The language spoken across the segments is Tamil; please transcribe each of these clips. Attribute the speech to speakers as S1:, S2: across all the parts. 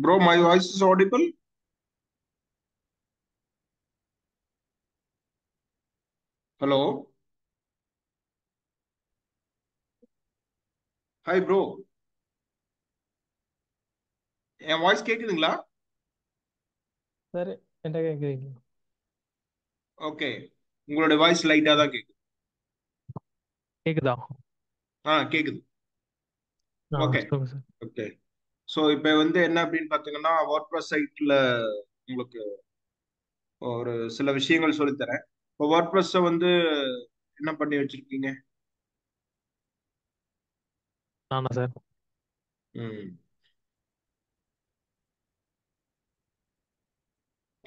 S1: Bro, my voice is audible. Hello. Hi, bro. N voice கேக்குதுங்களா?
S2: சார் என்கிட்ட கேட்குறீங்க?
S1: ஓகே. உங்களோட வாய்ஸ் லைட்டா தான் கேக்குது.
S2: கேக்குதா?
S1: கேக்குது.
S2: ஆ
S1: ஓகே.
S2: சொல்லுங்க சார்.
S1: ஓகே. ஸோ இப்போ வந்து என்ன அப்படின்னு பார்த்தீங்கன்னா வேர்ட்பிரஸ் சைட்ல உங்களுக்கு ஒரு சில விஷயங்கள் சொல்லித்தரேன். இப்போ வேர்ட்பிரஸ்ஸை வந்து என்ன பண்ணி வச்சிருக்கீங்க?
S2: நானா சார்?
S1: ம்.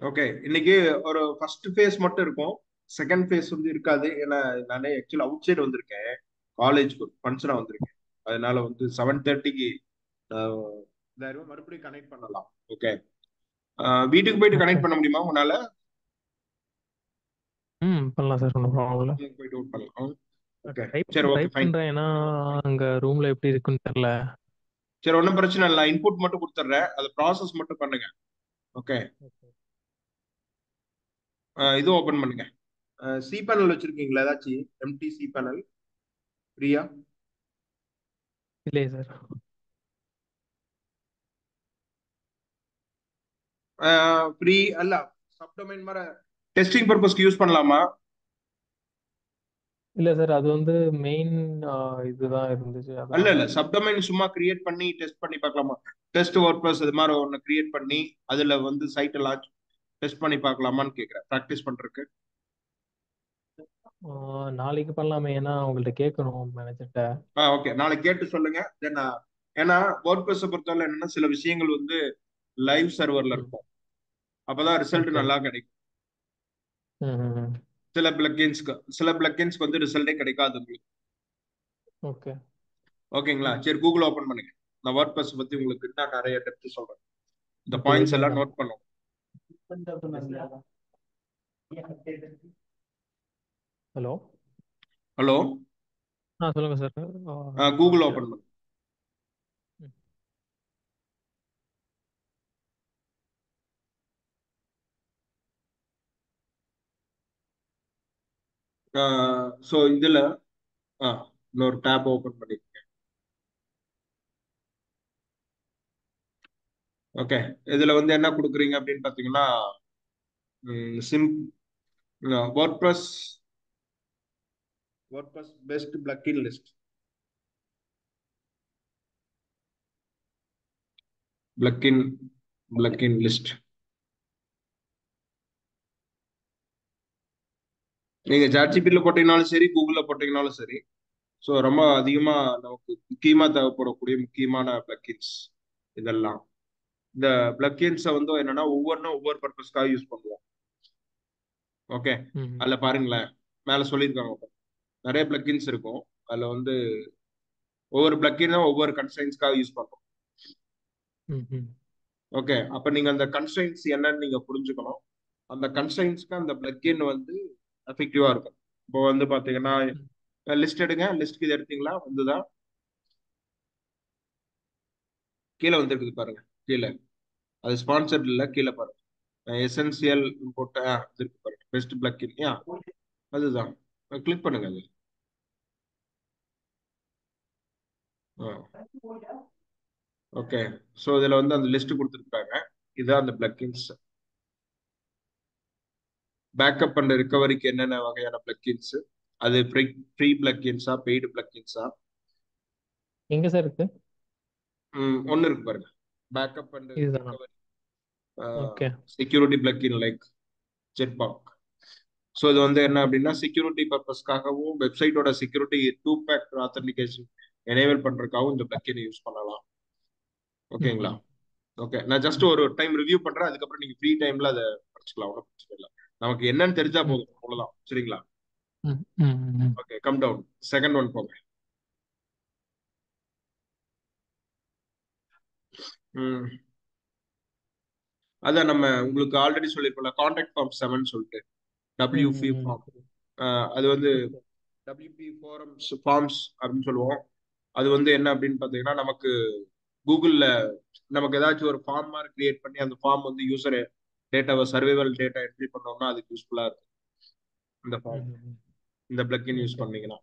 S1: ஓகே. இன்னைக்கு ஒரு ஃபர்ஸ்ட் ஃபேஸ் மட்டும் இருக்கும். செகண்ட் ஃபேஸ் வந்து இருக்காது. ஏன்னா நானே ஆக்சுவலி அவுட் சைடு வந்திருக்கேன். காலேஜ்க்கு ஃபங்க்ஷனா வந்திருக்கேன். அதனால வந்து 7:30க்கு இதாயிரும். மறுபடியும் கனெக்ட் பண்ணலாம். ஓகே. வீட்டுக்கு போயிட்டு
S2: ஓகே.
S1: கனெக்ட் பண்ண முடியுமா உங்களால?
S2: பண்ணலாம் சார், ஒன்றும் ப்ராப்ளம் இல்லை.
S1: வீட்டுக்கு போயிட்டு ஒர்க் பண்ணலாம். ஓகே.
S2: டைப்
S1: சரி, ஓகே,
S2: டைப்
S1: ஃபைன்.
S2: பண்ணுறேன், ஏன்னா அங்கே ரூமில் எப்படி இருக்குன்னு தெரில.
S1: சரி, ஒன்றும் பிரச்சனை இல்லை. இன்புட் மட்டும் கொடுத்துட்றேன். அது ப்ராசஸ் மட்டும் பண்ணுங்க. ஓகே.
S2: ஓகே.
S1: இது ஓபன் பண்ணுங்க. சி பேனல் வச்சிருக்கீங்களா ஏதாச்சும்? எம்டி சி பேனல் ஃப்ரீயா?
S2: இல்லையே சார்.
S1: ஃப்ரீ அல்ல. சப்டொமைன் மாதிரி டெஸ்டிங் பர்பஸ்க்கு யூஸ் பண்ணலாமா?
S2: இல்லை சார், அது வந்து மெயின் இதுதான் இருந்துச்சு,
S1: அல்ல
S2: அதான்.
S1: இல்ல, சப்டொமைன் சும்மா கிரியேட் பண்ணி டெஸ்ட் பண்ணி பார்க்கலாமா? டெஸ்ட் ஒர்க் ப்ளஸ் இது மாதிரி ஒன்று கிரியேட் பண்ணி அதுல வந்து சைட்டை லான்ச் டெஸ்ட் பண்ணி பார்க்கலாமான்னு கேட்குறேன், ப்ராக்டிஸ் பண்றதுக்கு.
S2: நாளைக்கு பண்ணலாமே, ஏன்னா உங்கள்கிட்ட கேட்கணும் மேனேஜர்கிட்ட.
S1: ஓகே, நாளைக்கு கேட்டு சொல்லுங்க. தென் ஏன்னா ஒர்க் ப்ளஸ் பொறுத்தவரை என்னன்னா சில விஷயங்கள் வந்து லைவ் சர்வர்ல
S2: ம்.
S1: இருக்கும். அப்பதான் ரிசல்ட்
S2: ஓகே.
S1: நல்லா கிடைக்கும்.
S2: ம் ம் ம்.
S1: சில பிளக்கின்ஸ்க்கு வந்து ரிசல்ட்டே கிடைக்காது உங்களுக்கு.
S2: ஓகே.
S1: ஓகேங்களா? சரி, கூகுள் ஓபன் பண்ணுங்க. நான் ஒர்க் ப்ளஸ் பத்தி உங்களுக்கு இன்னும் நிறைய டெப்த் சொல்றேன். இந்த
S2: ஓகே,
S1: பாயிண்ட்ஸ்
S2: வெயிட்டிங்
S1: எல்லாம்
S2: தான்.
S1: நோட் பண்ணும்.
S2: ஹலோ.
S1: ஹலோ.
S2: சொல்லுங்க சார்.
S1: கூகுள் ஓபன் பண்ணுங்க.
S2: ம்.
S1: ஸோ இதுல இன்னொரு டேப் ஓபன் பண்ணி. ஓகே. இதுல வந்து என்ன கொடுக்குறீங்க அப்படின்னு பாத்தீங்கன்னா sim WordPress WordPress best plug-in list. Plug-in plug-in list. நீங்க சாட்ஜிபில போட்டீங்கனாலும் சரி, கூகுள்ல போட்டீங்கனாலும் சரி. ஸோ ரொம்ப அதிகமா நமக்கு முக்கியமா தேவைப்படக்கூடிய முக்கியமான பிளக்கின்ஸ் இதெல்லாம். இந்த பிளக்கின்ஸை வந்து என்னன்னா ஒவ்வொன்றும் ஒவ்வொரு பர்பஸ்க்காக யூஸ் பண்ணுவோம். ஓகே.
S2: ம்
S1: அதுல பாருங்களேன், மேல சொல்லியிருக்காங்க நிறைய பிளக்கின்ஸ் இருக்கும். அதுல வந்து ஒவ்வொரு பிளக்கினும் ஒவ்வொரு கன்ஸ்ட்ரைன்ஸ்க்காக யூஸ் பண்ணுவோம்.
S2: ம் ம்.
S1: ஓகே. அப்ப நீங்க அந்த கன்ஸ்ட்ரைன்ஸ் என்னன்னு நீங்க புரிஞ்சுக்கணும். அந்த கன்ஸ்ட்ரைன்ஸ்க்கு அந்த பிளக்கின் வந்து எஃபெக்டிவா இருக்கும். இப்போ வந்து பாத்தீங்கன்னா
S2: ம்.
S1: லிஸ்ட் எடுங்க. லிஸ்ட்க்கு இது எடுத்தீங்களா? வந்துதான் கீழே வந்துருக்குது பாருங்க. கீழே அது ஸ்பான்சர்ட் இல்ல, கீழே பாருங்க. எசென்சியல் போட்ட இது இருக்கு பாருங்க, பெஸ்ட் பிளக்கின். அதுதான். கிளிக் பண்ணுங்க அது. ஓகே. ஸோ இதுல வந்து அந்த லிஸ்ட் கொடுத்துருக்காங்க. இதுதான் அந்த பிளக்கின்ஸ். பேக்கப் அண்ட் ரிகவரிக்கு என்னென்ன வகையான பிளக்கின்ஸ், அது ஃப்ரீ ஃப்ரீ பிளக்கின்ஸா பெய்டு பிளக்கின்ஸா?
S2: எங்க சார் இருக்கு?
S1: ஒன்னு இருக்கு பாருங்க. பேக்கப் அண்ட்
S2: இதுதானா?
S1: Recovery
S2: okay.
S1: Security plugin like Jetpack. So இது வந்து என்ன
S2: ம்
S1: அப்படின்னா செக்யூரிட்டி பர்பஸ்க்காகவும் வெப்சைட்டோட செக்யூரிட்டி 2 ஃபேக்டர் ஆத்தன்டிகேஷன் எனேபிள் பண்றதுக்காகவும் இந்த பிளக்கினை யூஸ் பண்ணலாம்.
S2: ம்
S1: ஓகேங்களா?
S2: ம்.
S1: ஓகே. நான் ஜஸ்ட் ஒரு டைம் ரிவ்யூ பண்றேன். அதுக்கப்புறம் நீங்க ஃப்ரீ டைம்ல அதை படிச்சுக்கலாம். ஒன்றும் பிரச்சனை இல்லை. நமக்கு என்னன்னு தெரிஞ்சா
S2: ம்
S1: போதும், அவ்வளவுதான். சரிங்களா?
S2: ம் ம் ம்.
S1: Okay, come down. Second one போங்க. ம். அதான் நம்ம உங்களுக்கு ஆல்ரெடி சொல்லியிருக்கோம்ல, கான்டாக்ட் ஃபார்ம் 7 சொல்லிட்டு
S2: ம்
S1: WP
S2: ம் ம்.
S1: ஃபார்ம். அது வந்து
S2: ஓகே.
S1: WP ஃபார்ம்ஸ் அப்படின்னு சொல்லுவோம். அது வந்து என்ன அப்படின்னு பாத்தீங்கன்னா நமக்கு கூகுள்ல நமக்கு ஏதாச்சும் ஒரு ஃபார்ம் மாதிரி கிரியேட் பண்ணி அந்த ஃபார்ம் வந்து யூசர் டேட்டாவை சர்வைவல் டேட்டா என்ட்ரி பண்ணோம்னா அதுக்கு யூஸ்ஃபுல்லா இருக்கும் இந்த ஃபார்ம், இந்த பிளக்கின் யூஸ்
S2: ஓகே
S1: பண்ணீங்கன்னா.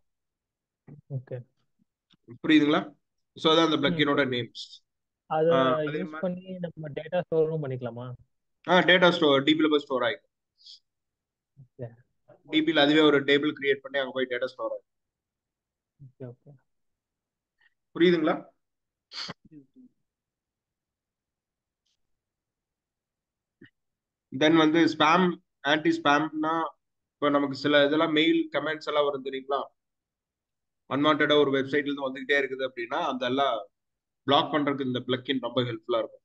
S2: ஓகே.
S1: புரியுதுங்களா? ஸோ அதான் அந்த பிளக்கினோட
S2: புரியுது.
S1: நேம்ஸ்.
S2: அதை
S1: அதே
S2: யூஸ்
S1: மாதிரி
S2: பண்ணி நம்ம டேட்டா ஸ்டோரும் பண்ணிக்கலாமா?
S1: டேட்டா ஸ்டோர் டிபில போய் ஸ்டோர் ஆகிடும்.
S2: ஓகே
S1: டிபியில் அதுவே ஒரு டேபிள் கிரியேட் பண்ணி அங்கே போய் டேட்டா ஸ்டோர் ஆகும்.
S2: Okay okay.
S1: புரியுதுங்களா? தென் வந்து ஸ்பேம், ஆன்டி ஸ்பேம்னா இப்போ நமக்கு சில இதெல்லாம் மெயில் கமெண்ட்ஸ் எல்லாம் வரும் தெரியுங்களா? அன்வான்டா ஒரு வெப்சைட்ல இருந்து வந்துகிட்டே இருக்குது அப்படின்னா அதெல்லாம் பிளாக் பண்றதுக்கு இந்த பிளக்கின் ரொம்ப ஹெல்ப்ஃபுல்லா இருக்கும்.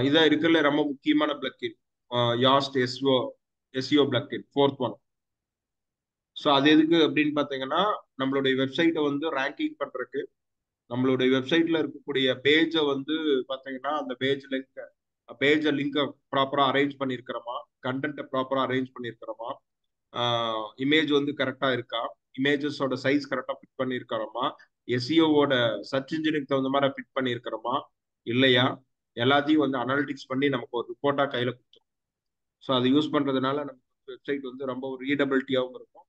S1: இதான் இருக்குல்ல ரொம்ப முக்கியமான plugin, Yoast SEO plugin fourth one. So அது எதுக்கு அப்படின்னு பார்த்தீங்கன்னா நம்மளுடைய வெப்சைட்டை வந்து ரேங்கிங் பண்றதுக்கு, நம்மளுடைய வெப்சைட்ல இருக்கக்கூடிய பேஜை வந்து பார்த்தீங்கன்னா அந்த பேஜை லிங்கை ப்ராப்பரா அரேஞ்ச் பண்ணியிருக்கிறோமா, கண்டென்ட்டை ப்ராப்பரா அரேஞ்ச் பண்ணியிருக்கிறோமா, இமேஜ் வந்து கரெக்டா இருக்கா, இமேஜஸோட சைஸ் கரெக்டா ஃபிட் பண்ணியிருக்கிறோமா, எஸ்இஓவோட சர்ச் இன்ஜினுக்கு தகுந்த மாதிரி ஃபிட் பண்ணியிருக்கிறோமா இல்லையா, எல்லாத்தையும் வந்து அனாலிட்டிக்ஸ் பண்ணி நமக்கு ஒரு ரிப்போர்ட்டா கையில கொடுத்துரும். ஸோ அதை யூஸ் பண்றதுனால நமக்கு வெப்சைட் வந்து ரொம்ப ஒரு ரீடபிலிட்டியாகவும் இருக்கும்,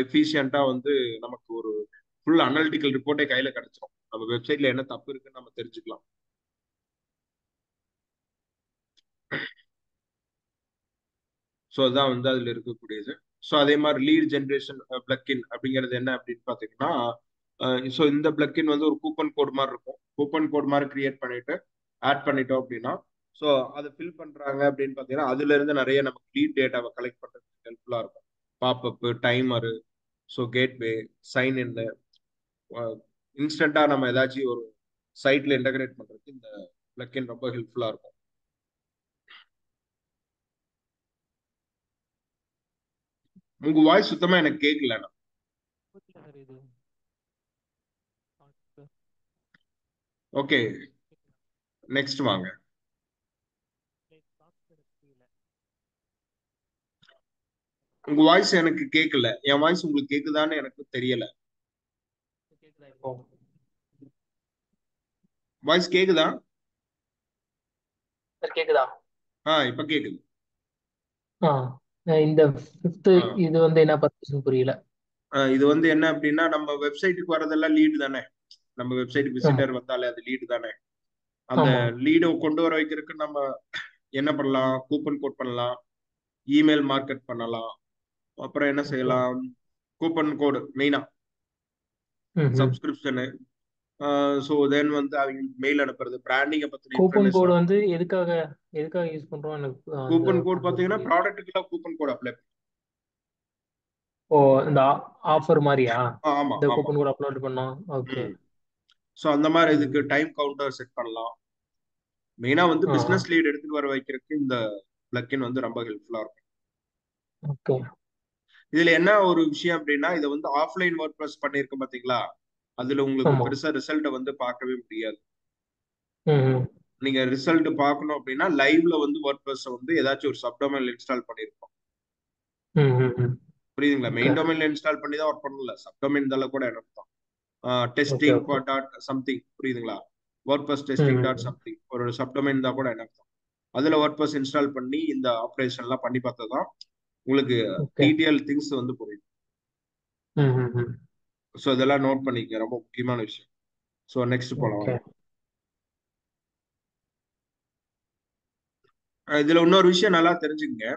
S1: எஃபிஷியண்டா வந்து நமக்கு ஒரு ஃபுல் அனாலிட்டிக்கல் ரிப்போர்ட்டே கையில கிடைச்சிரும். நம்ம வெப்சைட்ல என்ன தப்பு இருக்குன்னு நம்ம தெரிஞ்சுக்கலாம். ஸோ அதான் வந்து அதுல இருக்கக்கூடியது. ஸோ அதே மாதிரி லீட் ஜென்ரேஷன் பிளக்கின் அப்படிங்கிறது என்ன அப்படின்னு பாத்தீங்கன்னா, ஸோ இந்த பிளக்கின் வந்து ஒரு கூப்பன் கோட் மாதிரி இருக்கும். கூப்பன் கோட் மாதிரி கிரியேட் பண்ணிட்டு ஆட் பண்ணிட்டோம் அப்படின்னா, ஸோ அதை ஃபில் பண்றாங்க அப்படின்னு பாத்தீங்கன்னா அதுல இருந்து நிறைய நமக்கு லீட் டேட்டாவை கலெக்ட் பண்றதுக்கு ஹெல்ப்ஃபுல்லா இருக்கும். Popup, timer, so gateway, sign in, இன்ஸ்டன்டா நம்ம ஏதாச்சும் ஒரு சைட்ல இன்டகிரேட் பண்றதுக்கு இந்த பிளக்கின் ரொம்ப ஹெல்ப்ஃபுல்லா இருக்கும். உங்க வாய்ஸ் சுத்தமா எனக்கு கேட்கல.
S2: புரியல சார் இது.
S1: ஓகே, நெக்ஸ்ட் வாங்க.
S2: புரியல.
S1: உங்க வாய்ஸ் எனக்கு கேட்கல, என் வாய்ஸ் உங்களுக்கு கேக்குதான்னு எனக்கு தெரியல.
S2: கேக்குதா இப்போ?
S1: வாய்ஸ் கேக்குதா?
S2: சார் கேக்குதா?
S1: இப்ப கேக்குது.
S2: ஆ இந்த ஃபிஃப்த்
S1: ஆ,
S2: இது வந்து என்ன பர்பஸ்ன்னு புரியல.
S1: இது வந்து என்ன அப்படின்னா நம்ம வெப்சைட்டுக்கு வரதெல்லாம் லீடு தானே. நம்ம வெப்சைட்
S2: ஆமா
S1: விசிட்டர் வந்தாலே அது லீடு தானே. அந்த
S2: ஆமா.
S1: லீடை கொண்டு வர வைக்கிறதுக்கு நம்ம என்ன பண்ணலாம், கூப்பன் கோட் பண்ணலாம், இமெயில் மார்க்கெட் பண்ணலாம், அப்புறம் என்ன
S2: ஓகே.
S1: செய்யலாம், கூப்பன் கோடு மெயினா
S2: ம்.
S1: சப்ஸ்கிரிப்ஷனு, ஸோ தென் வந்து அவங்க மெயில் அனுப்புறது, பிராண்டிங்கை பத்தின
S2: கூப்பன் கோடு
S1: இன்ஃபர்மேஷன்.
S2: வந்து எதுக்காக எதுக்காக யூஸ் பண்றோம் எனக்கு அந்த
S1: கூப்பன் கோட்
S2: பண்றது
S1: பாத்தீங்கன்னா
S2: புரியல.
S1: ப்ராடக்ட்டுக்குலாம் கூப்பன் கோட் அப்ளை.
S2: ஓ இந்த ஆஃபர் மாதிரியா?
S1: ஆமா
S2: இந்த
S1: ஆமா.
S2: கூப்பன் கோட் அப்லோட் பண்ணோம். ஓகே.
S1: ம். ஸோ அந்த மாதிரி இதுக்கு
S2: ம்.
S1: டைம் கவுண்டர் செட் பண்ணலாம். மெயினா வந்து
S2: ஆ
S1: பிசினஸ் லீட் எடுத்துட்டு வர வைக்கிறதுக்கு இந்த பிளக்கின் வந்து ரொம்ப ஹெல்ப்ஃபுல்லா இருக்கும்.
S2: ஓகே.
S1: இதுல என்ன ஒரு விஷயம் அப்படின்னா இதை வந்து ஆஃப்லைன் ஒர்க் ப்ளஸ் பண்ணிருக்க பாத்தீங்களா, அதுல உங்களுக்கு
S2: ஆமா.
S1: பெருசா ரிசல்ட்டை வந்து பார்க்கவே முடியாது.
S2: ம்.
S1: நீங்க ரிசல்ட் பார்க்கணும் அப்படின்னா லைவ்ல வந்து ஒர்க் ப்ளஸ் வந்து ஏதாச்சும் ஒரு சப்டொமைன்ல இன்ஸ்டால் பண்ணிருக்கோம்.
S2: ம்.
S1: புரியுதுங்களா?
S2: ஓகே
S1: மெயின் டொமைன்ல இன்ஸ்டால் பண்ணி தான் ஒர்க் பண்ணல, சப்டொமைன் இதெல்லாம் கூட என்ன அர்த்தம்,
S2: okay
S1: testing
S2: okay.
S1: Dot something. புரியுதுங்களா? ஒர்க் ப்ளஸ் டெஸ்டிங் டாட்
S2: ம்.
S1: சம்திங் ஒரு சப்டொமைன் தான் கூட என்ன அர்த்தம். அதுல ஒர்க் ப்ளஸ் இன்ஸ்டால் பண்ணி இந்த ஆப்ரேஷன் எல்லாம் பண்ணி பார்த்ததான் உங்களுக்கு
S2: ஓகே.
S1: டீட்டெயில் திங்ஸ் வந்து புரியும்.
S2: ம்.
S1: ஸோ இதெல்லாம் நோட் பண்ணிக்க, ரொம்ப முக்கியமான விஷயம். ஸோ நெக்ஸ்ட் போலாம்
S2: ஓகே.
S1: வாங்க. இதுல இன்னொரு விஷயம் நல்லா தெரிஞ்சுக்கங்க.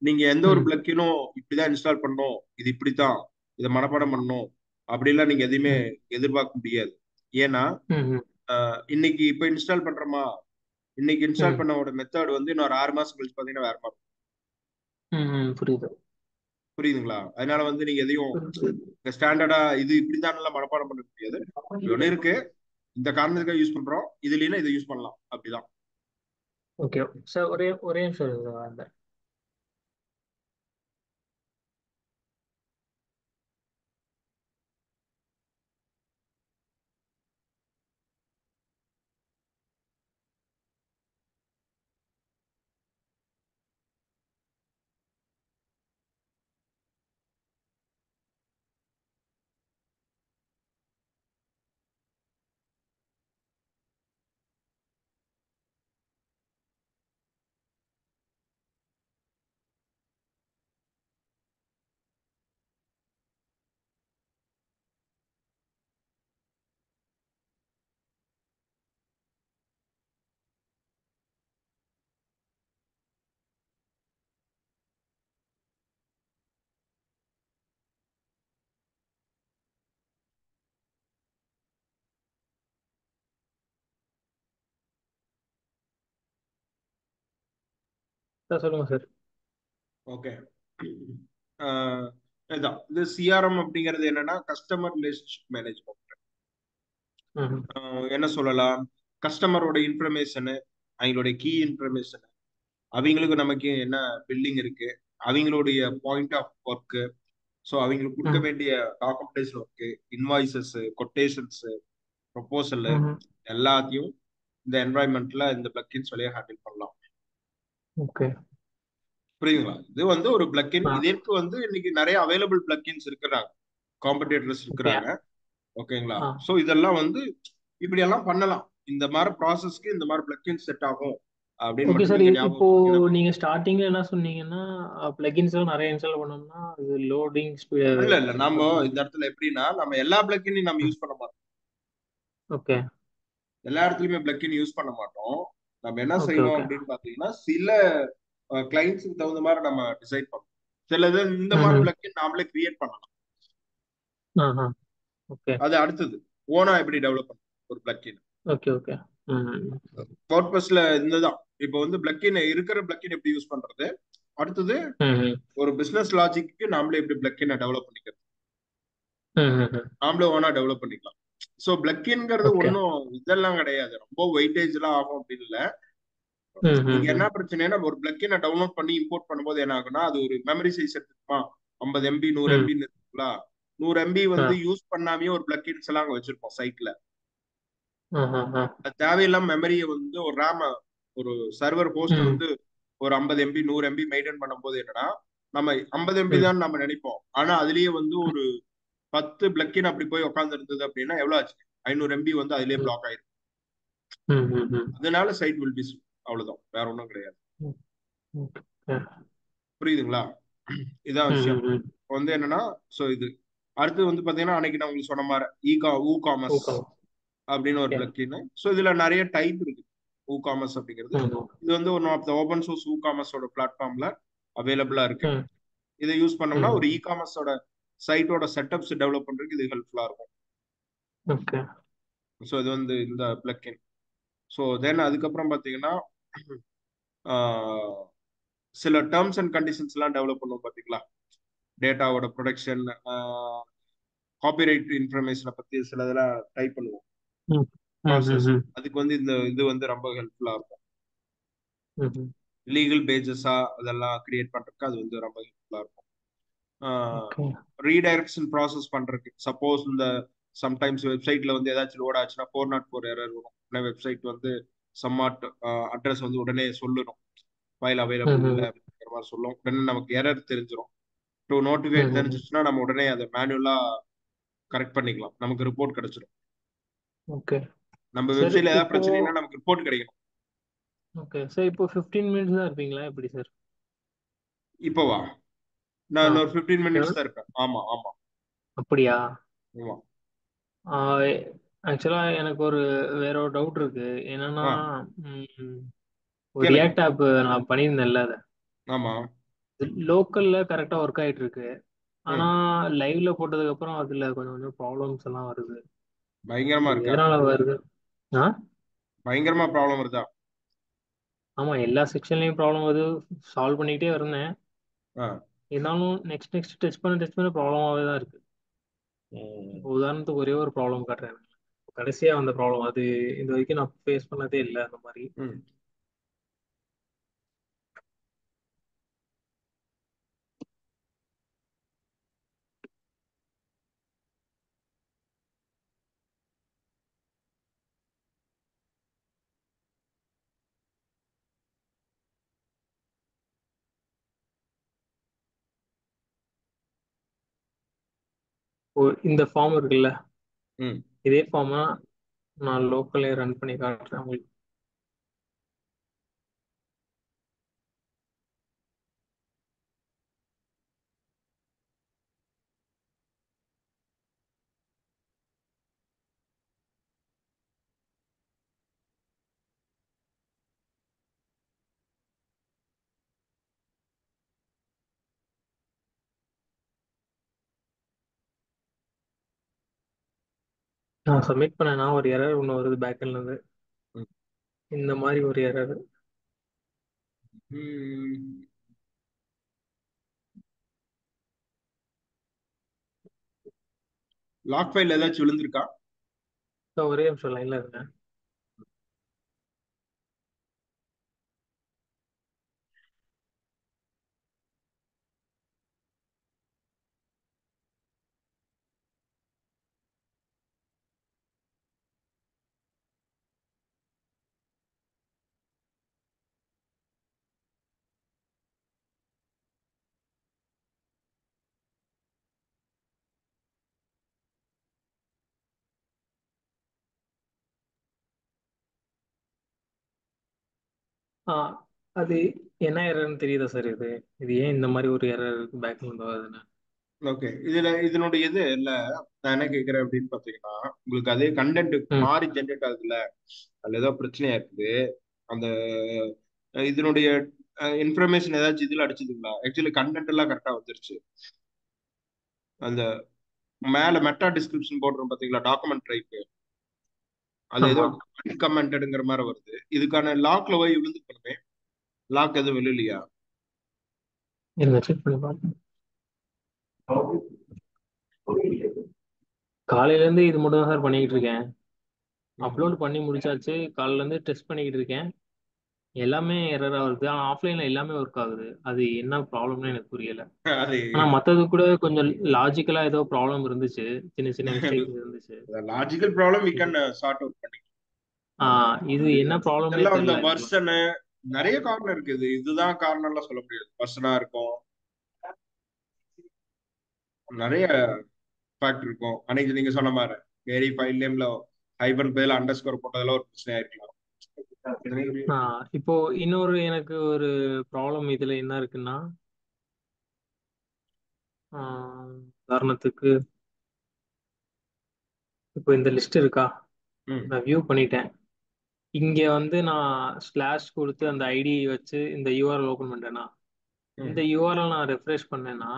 S1: நீங்க எந்த ஒரு
S2: ம்.
S1: பிளக்கினும் இப்படிதான் இன்ஸ்டால் பண்ணணும், இது இப்படித்தான், இதை மனப்பாடம் பண்ணணும் அப்படிலாம் நீங்க எதையுமே
S2: ம்.
S1: எதிர்பார்க்க முடியாது. ஏன்னா
S2: ம்.
S1: இன்னைக்கு இப்ப இன்ஸ்டால் பண்றோமா, இன்னைக்கு இன்ஸ்டால்
S2: ம்.
S1: பண்ணோட மெத்தட் வந்து இன்னொரு 6 மாசம் கழிச்சு பாத்தீங்கன்னா வேற மாதிரி.
S2: புரியுது.
S1: புரியுதுங்களா? அதனால வந்து நீங்க எதையும்
S2: புரியுது.
S1: ஸ்டாண்டர்டா இது இப்படிதான் எல்லாம் மனப்பாடம் பண்ண முடியாது. இது ஒண்ணு இருக்கு, இந்த காரணத்துக்காக யூஸ் பண்றோம், இது இல்லைன்னா இதை யூஸ் பண்ணலாம் அப்படிதான்.
S2: Okay sir. ஒரே ஒரே நிமிஷம் இருங்க சார், அந்த சார் சொல்லுங்க சார்.
S1: ஓகே. இதுதான் இது சிஆர்எம் அப்படிங்கிறது என்னன்னா கஸ்டமர் ரிலேஷன்ஷிப் மேனேஜ்மெண்ட்.
S2: ம்.
S1: என்ன சொல்லலாம், கஸ்டமரோட இன்ஃபர்மேஷனு, அவங்களுடைய கீ இன்ஃபர்மேஷன், அவங்களுக்கு நமக்கு என்ன பில்டிங் இருக்கு, அவங்களுடைய பாயிண்ட் ஆஃப் ஒர்க்கு, ஸோ அவங்களுக்கு கொடுக்க
S2: ம்.
S1: வேண்டிய documentation work, invoices, quotations, proposal,
S2: ம்.
S1: எல்லாத்தையும் இந்த என்வாயன்மெண்ட்ல இந்த பிளக்கின்ஸ் வழியா ஹேண்டில் பண்ணலாம்.
S2: ஓகே.
S1: புரியுதுங்களா? இது வந்து ஒரு பிளக்கின்.
S2: ஆ.
S1: இதற்கு வந்து இன்னைக்கு நிறைய அவைலபிள் பிளக்கின்ஸ் இருக்கிறாங்க, காம்படிட்டர்ஸ்
S2: ஓகே.
S1: இருக்கிறாங்க. ஓகேங்களா?
S2: ஆ.
S1: ஸோ இதெல்லாம் வந்து இப்படி எல்லாம் பண்ணலாம். இந்த மாதிரி ப்ராசஸ்க்கு இந்த மாதிரி பிளக்கின் செட் ஆகும் அப்படின்னு
S2: ஓகே
S1: மட்டும்
S2: சார்.
S1: நீங்க
S2: இப்போ
S1: ஞாபகம் வச்சுக்கிட்டீங்கன்னா போதும்.
S2: நீங்க ஸ்டார்டிங்ல என்ன சொன்னீங்கன்னா, பிளகின்ஸ் எல்லாம் நிறைய இன்ஸ்டால் பண்ணோம்னா அது லோடிங் ஸ்பீடு
S1: இல்ல இல்ல, நம்ம
S2: கொஞ்சம்.
S1: இந்த இடத்துல எப்படின்னா நம்ம எல்லா பிளக்கினையும் நம்ம யூஸ் பண்ண மாட்டோம்.
S2: ஓகே.
S1: எல்லா இடத்துலயுமே பிளக்கின் யூஸ் பண்ண மாட்டோம். நம்ம என்ன
S2: ஓகே.
S1: செய்வோம்
S2: ஓகே.
S1: அப்படின்னு பாத்தீங்கன்னா சில கிளைண்ட்ஸுக்கு தகுந்த மாதிரி நம்ம டிசைட் பண்ணோம். சிலது இந்த மாதிரி
S2: ம்.
S1: பிளக்கின் நாமளே கிரியேட் பண்ணலாம்.
S2: ஆஹா. ஓகே.
S1: அது அடுத்தது ஓனா எப்படி டெவலப் பண்ணணும் ஒரு பிளக்கின்.
S2: ஓகே. ஓகே. ம்.
S1: பர்பஸ்ல இருந்துதான் இப்போ வந்து பிளக்கின் இருக்கிற பிளக்கின் எப்படி யூஸ் பண்றது, அடுத்தது
S2: ம்.
S1: ஒரு பிசினஸ் லாஜிக்கு நாமளே எப்படி பிளக்கினை டெவலப் பண்ணிக்கிறது,
S2: ம்.
S1: நாமளே ஓனா டெவலப் பண்ணிக்கலாம். ஸோ பிளக்கின்ங்கிறது
S2: ஓகே.
S1: ஒன்றும் இதெல்லாம் கிடையாது, ரொம்ப வெயிட்டேஜ் எல்லாம் ஆகும் அப்படின்னு இல்ல. இங்க என்ன
S2: ம்.
S1: பிரச்சனைனா ஒரு பிளக்கினை டவுன்லோட் பண்ணி இம்போர்ட் பண்ணும்போது என்ன ஆகும்னா அது ஒரு மெமரி சைஸ் எடுத்துக்குமா, 50 MB 100 MB
S2: ம்.
S1: இருக்குங்களா. 100 MB
S2: ஆ.
S1: வந்து யூஸ் பண்ணாமே ஒரு பிளக்கின்ஸ் எல்லாம் அங்க வச்சிருப்போம் சைட்ல.
S2: ஆஹா. ஆ.
S1: அது தேவையில்லாம மெமரியை வந்து ஒரு ரேம், ஒரு சர்வர் ஹோஸ்ட்
S2: ம்.
S1: வந்து ஒரு 50 MB 100 MB மெயின்டைன் பண்ணும்போது என்னன்னா நம்ம 50 MB
S2: ம்.
S1: தான் நம்ம நினைப்போம், ஆனா அதுலயே வந்து ஒரு 10 பிளக்கின் அப்படி போய் உட்கார்ந்து இருந்தது அப்படின்னா எவ்வளவு ஆச்சு, 500 MB வந்து அதுலயே
S2: ம்.
S1: பிளாக் ஆயிருக்கு.
S2: ம். ம்.
S1: அதனால சைட் வில் பி, அவ்வளவுதான், வேற ஒன்றும் கிடையாது.
S2: ம். ஓகே.
S1: புரியுதுங்களா? இதான் விஷயம்.
S2: ம்.
S1: இப்ப வந்து என்னன்னா, சோ இது அடுத்து வந்து பாத்தீங்கன்னா அன்னைக்கு நான் உங்களுக்கு சொன்ன மாதிரி ஊ காமர்ஸ்
S2: ஓகே.
S1: அப்படின்னு ஒரு
S2: ஓகே.
S1: பிளக்கின். ஸோ இதுல நிறைய டைப் இருக்கு. ஊ காமர்ஸ் அப்படிங்கிறது
S2: ம்.
S1: இது வந்து one of the open source ஊ காமர்ஸோட பிளாட்ஃபார்ம்ல அவைலபிளா இருக்கு.
S2: ம்.
S1: இதை யூஸ் பண்ணோம்னா ஒரு
S2: ம்.
S1: இ காமர்ஸோட சைட்டோட செட்டப்ஸ் டெவலப் பண்றதுக்கு இது ஹெல்ப்ஃபுல்லா இருக்கும்.
S2: ஓகே.
S1: ஸோ இது வந்து இந்த பிளக்கின். ஸோ தென் அதுக்கப்புறம் பாத்தீங்கன்னா ஆஹ், சில டேர்ம்ஸ் அண்ட் கண்டிஷன்ஸ் எல்லாம் டெவலப் பண்ணுவோம் பாத்தீங்களா, டேட்டாவோட ப்ரொடக்ஷன், காப்பிரைட் இன்ஃபர்மேஷனை பத்தி சில இதெல்லாம் டைப் பண்ணுவோம்,
S2: ம். ம்.
S1: ப்ராசஸ்.
S2: ம்.
S1: அதுக்கு வந்து இந்த இது வந்து ரொம்ப ஹெல்ப்ஃபுல்லா இருக்கும்.
S2: ம்.
S1: லீகல் பேஜஸா அதெல்லாம் கிரியேட் பண்றதுக்கு அது வந்து ரொம்ப ஹெல்ப்ஃபுல்லா இருக்கும்.
S2: ஓகே.
S1: ரீடைரக்ஷன் ப்ராசஸ் பண்றதுக்கு சப்போஸ் இந்த சம்டைம்ஸ் வெப்சைட்ல வந்து ஏதாச்சும் லோட் ஆச்சுன்னா 404 எரர் வரும். ஏன்னா வெப்சைட் வந்து சம்மாட் அட்ரஸ் வந்து உடனே சொல்லணும், ஃபைல் அவைலபிள் இல்லை
S2: ம்.
S1: அப்படிங்கிற மாதிரி சொல்லும். உடனே நமக்கு எரர் தெரிஞ்சிடும். டு நோட்டிஃபைட்
S2: ம்.
S1: தெரிஞ்சிச்சுன்னா நம்ம உடனே அதை மேனுவலா கரெக்ட் பண்ணிக்கலாம், நமக்கு ரிப்போர்ட் கிடைச்சிடும்.
S2: ஓகே.
S1: நம்ம
S2: சார்
S1: வெப்சைட்ல ஏதாவது
S2: இப்போ
S1: பிரச்சனைனா நமக்கு ரிப்போர்ட் கிடைக்கும்.
S2: ஓகே சார், இப்போ 15 மினிட்ஸ் தான் இருப்பீங்களா எப்படி சார்?
S1: இப்போவா? நான்
S2: ஆ.
S1: இன்னொரு 15 மினிட்ஸ் தான் இருப்பேன். ஆமா ஆமா
S2: அப்படியா?
S1: ஆமா.
S2: ஆக்சுவலா எனக்கு வேற ஒரு டவுட் இருக்கு. என்னன்னா,
S1: ஆ
S2: ம், ஒரு
S1: கேளுங்க.
S2: ரியாக்ட் ஆப் நான் பண்ணியிருந்தேன்ல, அது
S1: ஆமா.
S2: லோக்கல்ல கரெக்டா ஒர்க் ஆயிட்டு இருக்கு. ஆனா
S1: ம்.
S2: லைவ்ல போட்டதுக்கு அப்புறம் அதுல கொஞ்சம் கொஞ்சம் ப்ராப்ளம்ஸ் எல்லாம் வருது.
S1: பயங்கரமா
S2: அது
S1: இருக்கா?
S2: எதனால வருது? ஆ.
S1: பயங்கரமா ப்ராப்ளம் வருதா?
S2: ஆமா, எல்லா செக்ஷன்லயும் ப்ராப்ளம் வருது. சால்வ் பண்ணிக்கிட்டே இருந்தேன்.
S1: ஆ.
S2: இருந்தாலும் நெக்ஸ்ட் டெஸ்ட் பண்ண ப்ராப்ளமாவே தான் இருக்கு.
S1: ம்.
S2: இப்போ உதாரணத்துக்கு ஒரே ஒரு ப்ராப்ளம் காட்டுறேன். கடைசியா வந்த ப்ராப்ளம் அது. இது வரைக்கும் நான் ஃபேஸ் பண்ணதே இல்லை அந்த மாதிரி.
S1: ம்.
S2: இந்த ஃபார்ம் இருக்குல்ல,
S1: ம்.
S2: இதே ஃபார்மா நான் லோக்கல்லே ரன் பண்ணி காட்டுறேன் உங்களுக்கு. நான் சப்மிட் பண்ணேன்னா ஒரு எரர் ஒன்று வருது பேக்கெண்ட்ல இருந்து.
S1: ம்.
S2: இந்த மாதிரி ஒரு எரர்.
S1: லாக் ஃபைல் ஏதாச்சும் விழுந்திருக்கா?
S2: So, ஒரே நிமிஷம் லைன்ல இருங்க. ஆ, அது என்ன எரர்னு தெரியுதா சார் இது? இது ஏன் இந்த மாதிரி ஒரு எரர் பேக்ல இருந்து வருதுன்னு?
S1: ஓகே, இதுல இதனுடைய இது இல்ல, நான் என்ன கேக்குறேன் அப்படின்னு பாத்தீங்கன்னா, உங்களுக்கு அதே கண்டென்ட்
S2: ம்.
S1: மாறி ஜென்ரேட் ஆகுதுல்ல, அதுல ஏதோ பிரச்சனையா இருக்குது. அந்த இதனுடைய இன்ஃபர்மேஷன் ஏதாச்சும் இதுல அடிச்சதுங்களா? ஆக்சுவலி கண்டென்ட் எல்லாம் கரெக்டா வந்துருச்சு. அந்த மேல மெட்டா டிஸ்கிரிப்ஷன் போடுறோம் பாத்தீங்களா, டாக்குமெண்ட் டைப், அது ஏதோ
S2: ஆமா.
S1: அன்கமெண்டட்ங்கிற மாதிரி வருது. இதுக்கான லாக்ல போய் விழுந்துக்கணுமே, லாக் எதுவும் விழுலையா?
S2: இருங்க செக் பண்ணி பார்ப்போம். காலையில இருந்து இது மட்டும் தான் சார் பண்ணிக்கிட்டு இருக்கேன்.
S1: ம்ஹும்.
S2: அப்லோட் பண்ணி முடிச்சாச்சு. காலையில இருந்து டெஸ்ட் பண்ணிக்கிட்டு இருக்கேன். எல்லாமே எரரா வருது. ஆனா ஆஃப்லைன்ல எல்லாமே ஒர்க் ஆகுது. அது என்ன ப்ராப்ளம்னு எனக்கு புரியல.
S1: அது
S2: ஆனா மத்தது கூட கொஞ்சம் லாஜிக்கலா ஏதோ ப்ராப்ளம் இருந்துச்சு. சின்ன சின்ன மிஸ்டேக் இருந்துச்சு.
S1: லாஜிக்கல் ப்ராப்ளம் வி
S2: இது
S1: கேன் சார்ட் அவுட் பண்ணி.
S2: ஆ இது என்ன ப்ராப்ளம்னே
S1: இதெல்லாம் இந்த
S2: தெரியல ஆக்சுவலா.
S1: பர்சனு நிறைய காரணம் இருக்குது. இதுதான் காரணம் எல்லாம் சொல்ல முடியாது. பர்சனா இருக்கும், நிறைய ஃபேக்டர் இருக்கும். அன்னைக்கு நீங்க சொன்ன மாதிரி வேரி ஃபைல் நேம்ல ஹைபன் பேர்ல அண்டர் ஸ்கோர் போட்டதெல்லாம் ஒரு பிரச்சனையா இருக்கலாம்.
S2: ஆ, இப்போ இன்னொரு எனக்கு ஒரு ப்ராப்ளம் இதுல என்ன இருக்குன்னா, ஆ, உதாரணத்துக்கு இப்போ இந்த லிஸ்ட் இருக்கா,
S1: ம்,
S2: நான் வியூ பண்ணிட்டேன். இங்க வந்து நான் ஸ்லாஷ் கொடுத்து அந்த ஐடி வச்சு இந்த யூஆர்எல் ஓபன் பண்றேன்னா, இந்த
S1: ம்,
S2: யூஆர்எல் நான் ரெஃப்ரெஷ் பண்ணேன்னா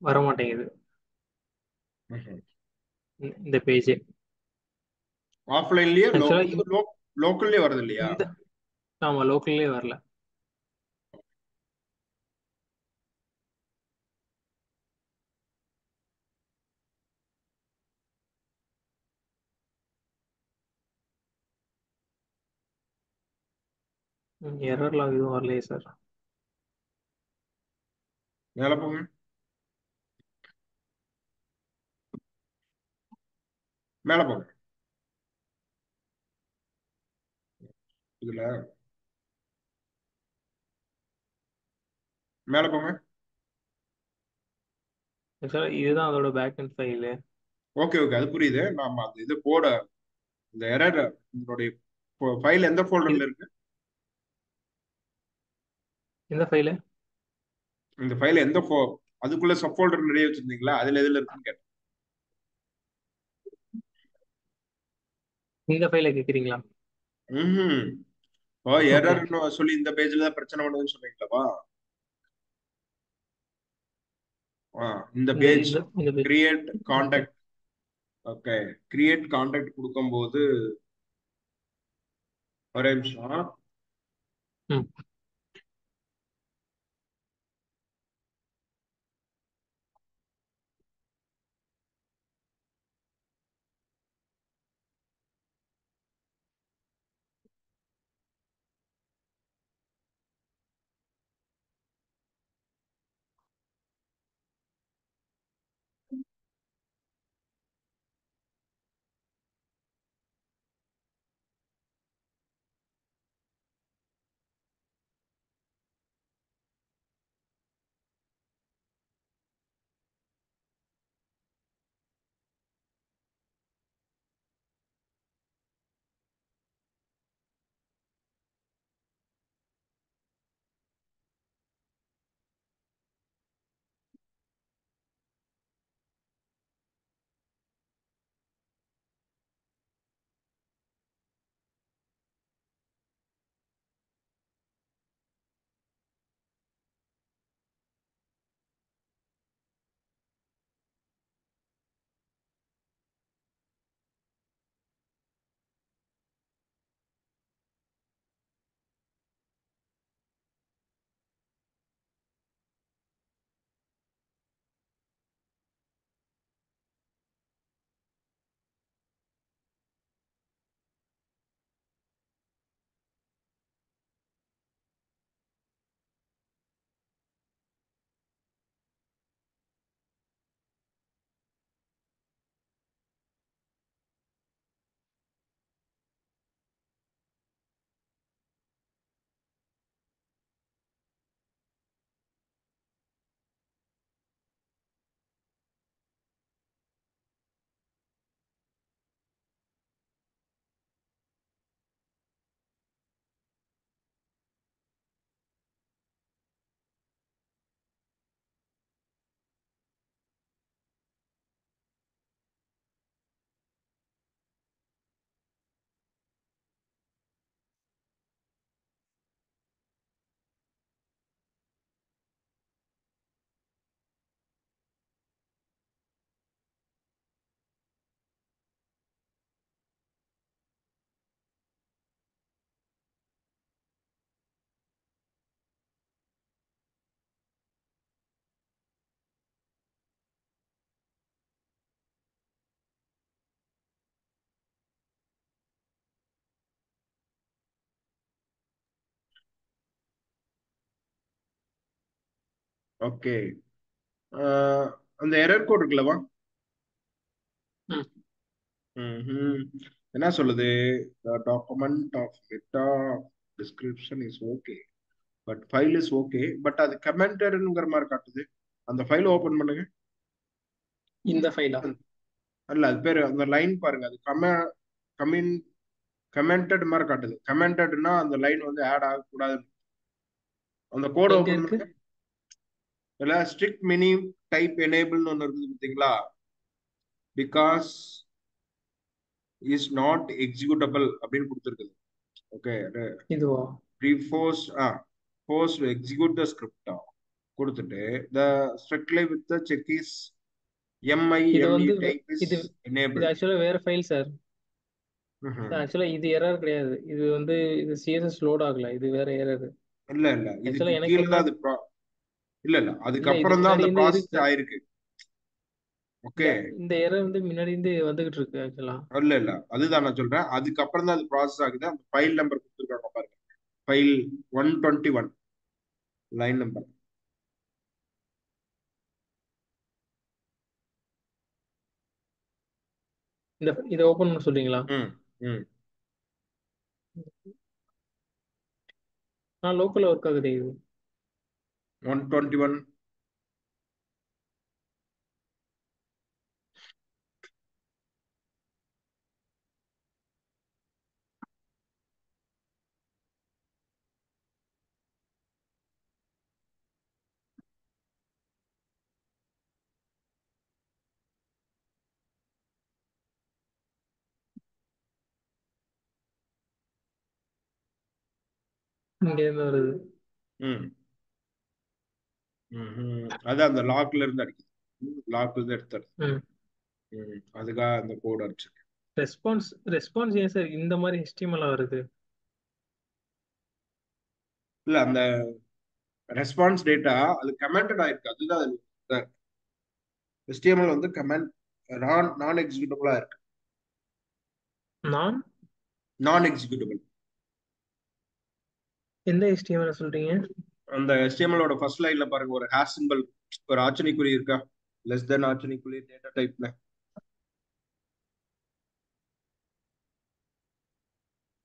S2: வர மாட்டேங்குது
S1: ம்.
S2: இந்த பேஜ்.
S1: ஆஃப்லைன்லயே
S2: ஆக்சுவலா
S1: லோக்கல்லயே வருது இல்லையா?
S2: இந்த ஆமா லோக்கல்லே வரல. எரர்லாம் எதுவும் வரலையே சார்.
S1: மேல போங்க, மேல போங்க. இதுல மேல போங்க.
S2: ஆக்சுவலா இதுதான் அதோட back and file.
S1: Okay okay, அது புரியுது. நாம அந்த இது போட இந்த எரர் இதனுடைய ஃபைல் எந்த
S2: இது
S1: ஃபோல்டர்ல இருக்கு?
S2: இந்த ஃபைலு,
S1: இந்த ஃபைல் எந்த அதுக்குள்ள சப் ஃபோல்டர் நிறைய வச்சிருந்தீங்களா, அதுல எதுல இருக்குன்னு கேட்டேன்.
S2: இந்த ஃபைலை கேட்குறீங்களா?
S1: ம். ஓ,
S2: ஓகே.
S1: எரர்னு சொல்லி இந்த பேஜ்ல தான் பிரச்சனை பண்ணுதுன்னு சொன்னீங்களா? இந்த
S2: இந்த
S1: பேஜ்
S2: இந்த இந்த page.
S1: Create
S2: okay.
S1: Contact. Okay, create contact கொடுக்கும்போது ஒரே நிமிஷம்.
S2: ம்.
S1: ஓகே. அந்த எரர் கோட் இருக்குல்லவா?
S2: ம்.
S1: ம்ஹும். என்ன சொல்லுது? The document of meta description is okay, but file is okay, but அது கமெண்டட்ங்கிற மாதிரி காட்டுது. அந்த ஃபைல் ஓபன் பண்ணுங்க.
S2: இந்த ஃபைலா?
S1: அல்ல, அது பேரு அந்த லைன் பாருங்க, அது கமின் கமெண்டட் மாதிரி காட்டுது. கமெண்டட்னா அந்த லைன் வந்து ஆட் ஆகக்கூடாது. அந்த கோட்
S2: எங்க
S1: ஓபன்
S2: இருக்கு?
S1: பண்ணுங்க. இல்ல, ஸ்ட்ரிக்ட் மினி டைப் எனேபிள்னு ஒன்று இருக்குது பார்த்தீங்களா? பிகாஸ் இஸ் நாட் எக்ஸிக்யூட்டபிள் அப்படின்னு கொடுத்துருக்குது. ஓகே.
S2: இதுவா?
S1: ரீஃபோர்ஸ் force to execute the script கொடுத்துட்டு the strictly with the check is
S2: இது
S1: MIME
S2: வந்து
S1: type is
S2: இது இது
S1: enabled.
S2: ஆக்சுவலா வேற ஃபைல் சார்.
S1: ம்ஹும்.
S2: ஆக்சுவலா இது எரர் கிடையாது. இது வந்து இது சிஎஸ்எஸ் லோட் ஆகல. இது வேற எரர்.
S1: இல்ல இல்ல, இதுக்கு
S2: ஆக்சுவலா எனக்கு
S1: கீழே
S2: என்ன,
S1: தான் அது இல்ல இல்ல,
S2: இல்ல இது
S1: அதுக்கப்புறம் தான்
S2: முன்னாடி
S1: அந்த
S2: இருந்து
S1: ப்ராசஸ்
S2: இருக்கு.
S1: ஆயிருக்கு.
S2: இல்ல
S1: ஓகே.
S2: இந்த எரர் வந்து முன்னாடி இருந்து வந்துகிட்டு இருக்கு ஆக்சுவலா.
S1: இல்ல இல்ல, அதுதான் நான் சொல்றேன். அதுக்கப்புறம் தான் அது ப்ராசஸ் ஆகுது. அந்த ஃபைல் நம்பர் கொடுத்துருக்காங்க பாருங்க. File 121 line number.
S2: இதை ஓபன் பண்ண சொல்றீங்களா?
S1: ம் ம்.
S2: நான் லோக்கல்ல ஒர்க் ஆகுது இது.
S1: 121.
S2: இங்க இருந்து வருது.
S1: ம் ம். அது அந்த லாக்ல இருந்து அடிக்குது. லாக்ல இருந்து எடுத்து.
S2: ம்.
S1: அதுக்காக அந்த கோட் அடிச்சு.
S2: ரெஸ்பான்ஸ் ரெஸ்பான்ஸ் ஏன் சார் இந்த மாதிரி HTML வருது?
S1: இல்ல, அந்த ரெஸ்பான்ஸ் டேட்டா அது கமெண்டட் ஆயிருக்கு. அதுதான் HTML வந்து கமெண்ட் நான் எக்ஸிக்யூட்டபிளா இருக்கு.
S2: நான்
S1: நான் எக்ஸிக்யூட்டபிள்.
S2: எந்த HTML சொல்றீங்க?
S1: அந்த HTML ஓட ஃபர்ஸ்ட் லைன்ல பாருங்க, ஒரு ஹேஷ் சிம்பிள், ஒரு ஆச்சரியக்குறி இருக்கா? லெஸ் தென் ஆச்சரியக்குறி டேட்டா டைப்ல.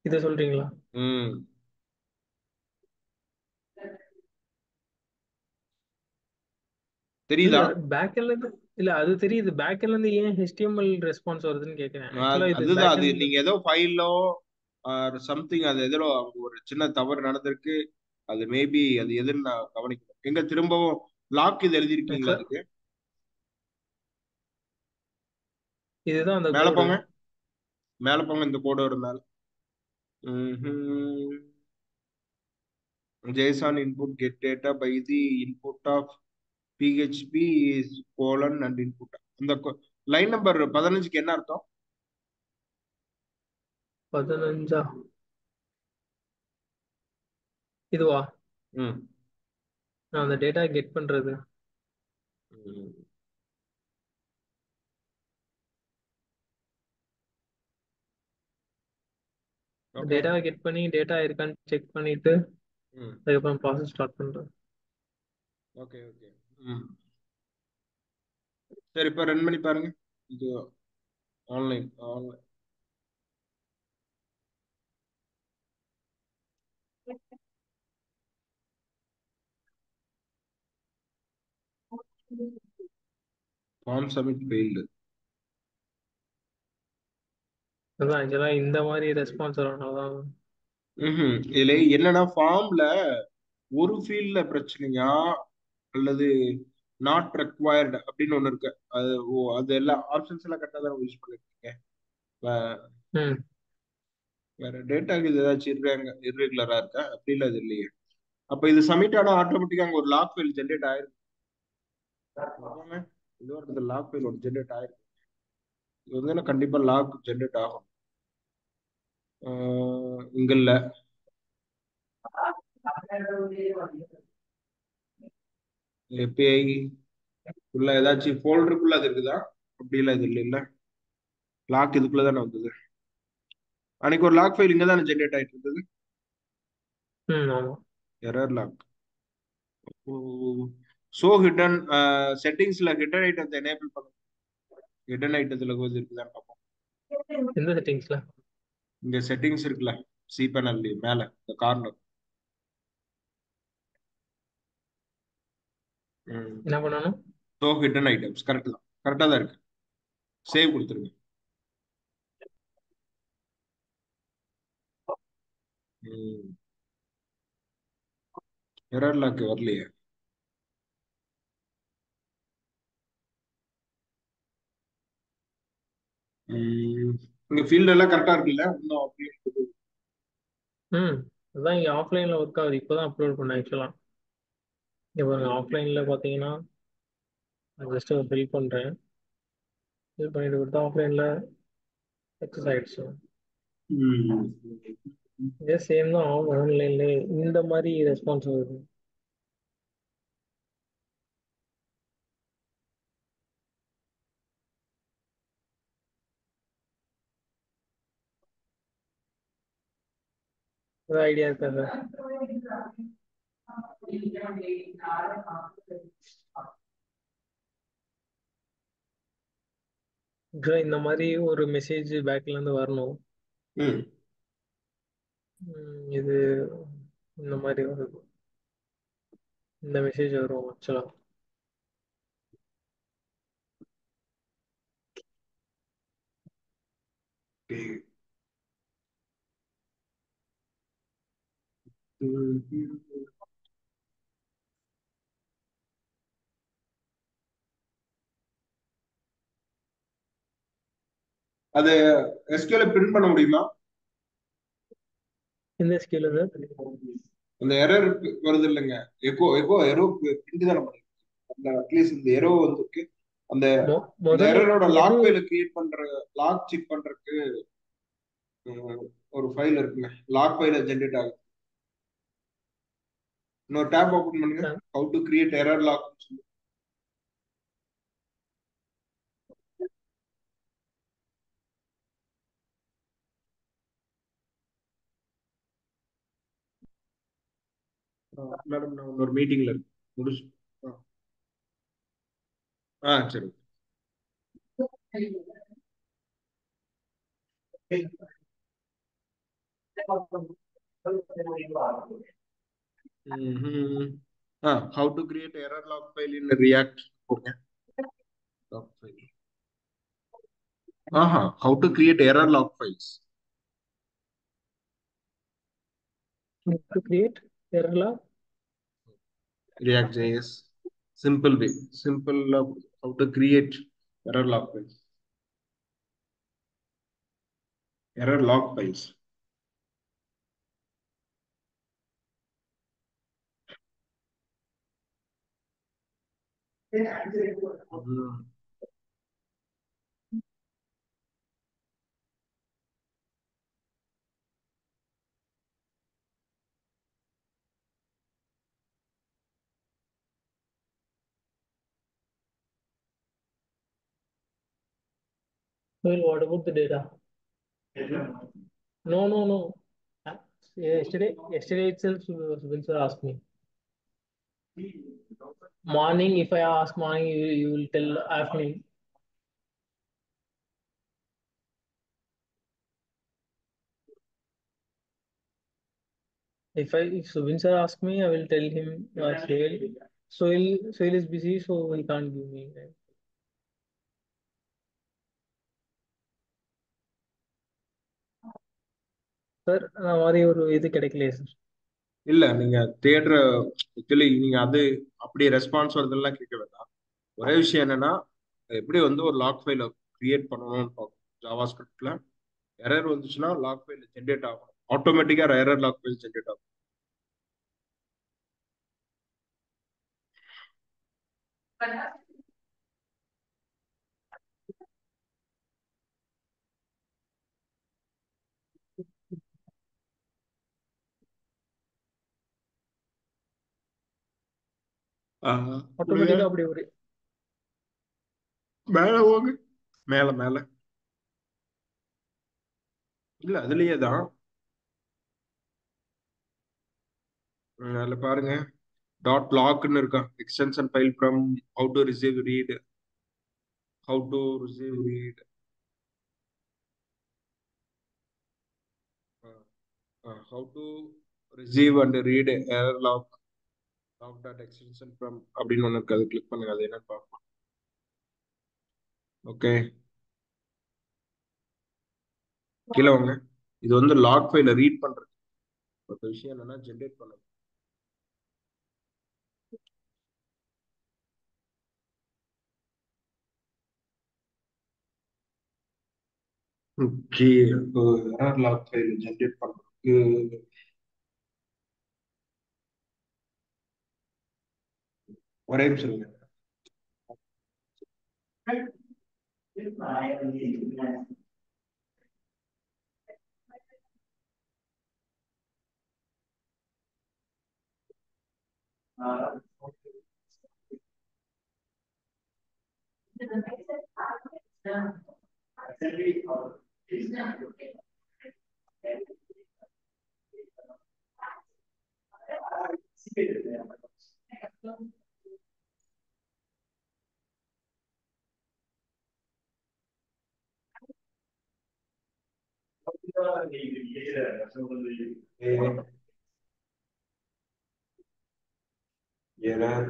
S2: இதை சொல்றீங்களா?
S1: ம்.
S2: இல்ல
S1: தெரியுதா?
S2: பேக்எண்ட்ல இருந்து, இல்ல அது தெரியுது. பேக்எண்ட்ல இருந்து ஏன் HTML ரெஸ்பான்ஸ் வருதுன்னு கேக்குறேன். ஆக்சுவலா இது
S1: அதுதான், அது
S2: பேக்எண்ட்ல.
S1: நீங்க ஏதோ ஃபைலோ சம்திங், அது எதிரோ ஒரு சின்ன தவறு நடந்திருக்கு. அது மேபி அது எதுன்னு நான் கவனிக்கணும். எங்க திரும்பவும் லாக் இது எழுதிருக்கீங்களா
S2: ஆக்சுவலா
S1: அதுக்கு?
S2: இதுதான் அந்த
S1: மேல
S2: கோடு.
S1: போங்க, மேல போங்க, இந்த கோடு வரும் மேல. ம்ஹும். JSON input get data by the input of PHP is colon and input. அந்த லைன் நம்பர் 15க்கு என்ன அர்த்தம்?
S2: 15ஆ? இதுவா?
S1: ம்.
S2: நான் அந்த டேட்டா கெட் பண்றது.
S1: ம். ஓகே.
S2: டேட்டாவை கெட் பண்ணி டேட்டா இருக்கான்னு செக் பண்ணிட்டு
S1: ம்.
S2: அதுக்கப்புறம் ப்ராசஸ் ஸ்டார்ட் பண்றேன்.
S1: Okay okay. ம். சரி, இப்ப ரன் பண்ணி பாருங்க. இது online online. Form submit failed.
S2: அதான் ஆக்சுவலா இந்த மாதிரி ரெஸ்பான்ஸ் வரனாலதான்.
S1: இதுல என்னன்னா, ஃபார்ம்ல ஒரு ஃபீல்ட்ல பிரச்சனையா, அல்லது நாட் ரெக்வயர்டு அப்படின்னு ஒண்ணு இருக்கு. அது அது எல்லா ஆப்ஷன்ஸ் எல்லாம் கரெக்டா தான் யூஸ் பண்ணிருக்கீங்க.
S2: ம்.
S1: வேற டேட்டா இது ஏதாச்சும் இர்ரெகுலரா இருக்கா? அப்படி இல்ல, இது இல்லையே. அப்ப இது சப்மிட் ஆனா ஆட்டோமேட்டிக்கா அங்க ஒரு லாக் ஃபைல் ஜென்ரேட் ஆயிருக்கு. போங்க, இது ஒரு லாக் ஃபைல் ஒரு ஜென்ரேட் ஆயிருக்கு. இது வந்து எனக்கு கண்டிப்பா லாக் ஜென்ரேட் ஆகும். இங்க இல்ல. API உள்ள ஏதாச்சும் ஃபோல்டருக்குள்ள அது இருக்குதா? அப்படி இல்ல, இது இல்ல இல்ல. லாக் இதுக்குள்ள தானே வந்தது. அன்னைக்கு ஒரு லாக் ஃபைல் இங்க தானே ஜென்ரேட் ஆயிட்டு இருந்தது.
S2: ம். ஆமா.
S1: Error log. ஷோ ஹிடன் செட்டிங்ஸ்ல ஹிடன் ஐட்டத்தை எனேபிள் பண்ணுங்க. ஹிடன் ஐட்டத்துல கொஞ்சம் இருக்குதான்னு பார்ப்போம்.
S2: எந்த செட்டிங்ஸ்ல?
S1: இங்க செட்டிங்ஸ் இருக்குல்ல, சி பேனல் மேல இந்த கார்னர்.
S2: என்ன பண்ணணும்?
S1: ஷோ ஹிடன் ஐட்டம்ஸ் கரெக்ட் தான், கரெக்டா தான் இருக்கு. சேவ் கொடுத்துருங்க. எரர் லாக் வரலையே. இங்க ஃபீல்ட் எல்லாம் கரெக்டா இருக்குல்ல, இன்னும் அப்படியே இருக்குது.
S2: ம் அதான் இங்க ஆஃப்லைன்ல ஒர்க் ஆகுது. இப்போதான் அப்லோட் பண்ணேன் ஆக்சுவலா. இப்போ ஆஃப்லைன்ல பார்த்தீங்கன்னா ஜஸ்ட் ஃபில் பண்றேன். ஃபில் பண்ணிட்டு கொடுத்தா ஆஃப்லைன்ல சக்ஸஸ் ஆயிடுச்சு.
S1: ம்.
S2: இதே சேம் தான் ஆன்லைன்ல இந்த மாதிரி ரெஸ்பான்ஸ் வருது. ஏதாவது ஐடியா இருக்கா சார்? இந்த மாதிரி ஒரு மெசேஜ் பேக்ல இருந்து வரணும்.
S1: ம்.
S2: இது இந்த மாதிரி வருது. இந்த மெசேஜ் வரும் ஆக்சுவலா.
S1: Okay. ம். அது எஸ்கியூல பிரிண்ட் பண்ண முடியுமா?
S2: இந்த ஸ்கில் சார்
S1: அந்த எரர் வருது இல்லைங்க, எக்கோ எக்கோ எரோ பிரிண்ட் தானே பண்ணிருக்கு. அந்த அட்லீஸ்ட் இந்த எரோ வந்திருக்கு. அந்த அந்த
S2: முதல்ல
S1: எரரோட
S2: எது
S1: லாக் ஃபைல கிரியேட் பண்ற, லாக் செக் பண்றதுக்கு ஒரு ஃபைல் இருக்குங்க, லாக் ஃபைல ஜென்ரேட் ஆகுது. இன்னொரு டேப் ஓபன் பண்ணுங்க, how to create error log. Madam நான் இன்னொரு மீட்டிங்ல இருக்கு, முடிச்சு. சரி. How to create error log file in React. Okay. Log file. How to create error log files.
S2: to create error log.
S1: React JS. Simple way. Simple how to create error log files. Error log files. Mm.
S2: Well, what about the data? No, no, no. Yesterday itself, Spencer asked me. Morning, if I ask morning, you will tell afternoon. If Subin sir ask me, I will tell him Soil is busy, so he can't give me. Sir அந்த மாதிரி ஒரு இது கிடைக்கலையே சார்.
S1: இல்ல நீங்க தேடுற ஆக்சுவலி நீங்க அது அப்படி ரெஸ்பான்ஸ் வருதெல்லாம் கேட்க வேண்டாம். ஒரே விஷயம் என்னன்னா, எப்படி வந்து ஒரு லாக் ஃபைல கிரியேட் பண்ணணும்னு பார்க்கணும். ஜாவா ஸ்கிரிப்ட்ல எரர் வந்துச்சுன்னா லாக் ஃபைல் ஜென்ரேட் ஆகும், ஆட்டோமேட்டிக்கா எரர் லாக் ஃபைல் ஜென்ரேட் ஆகும்.
S2: ஆட்டோமேட்டிக்கா அப்படி ஒரு
S1: மேல போங்க, மேல மேல. இல்ல அதுலயே தான். அதுல பாருங்க, டாட் லாக்னு இருக்கா, extension file from how to receive read, how to receive read, how to receive and read error log, log dot extension from அப்படின்னு ஒன்று இருக்கு, அது கிளிக் பண்ணுங்க, அது என்னன்னு பார்ப்போம். ஓகே, கீழே வாங்க. இது வந்து லாக் ஃபைல ரீட் பண்றது. ஒரு விஷயம் என்னன்னா ஜென்ரேட் பண்ணது. ஓகே, இப்போ எரர் லாக் ஃபைல் ஜென்ரேட் பண்றதுக்கு ஒரே நிமிஷம் இருங்க. எரர்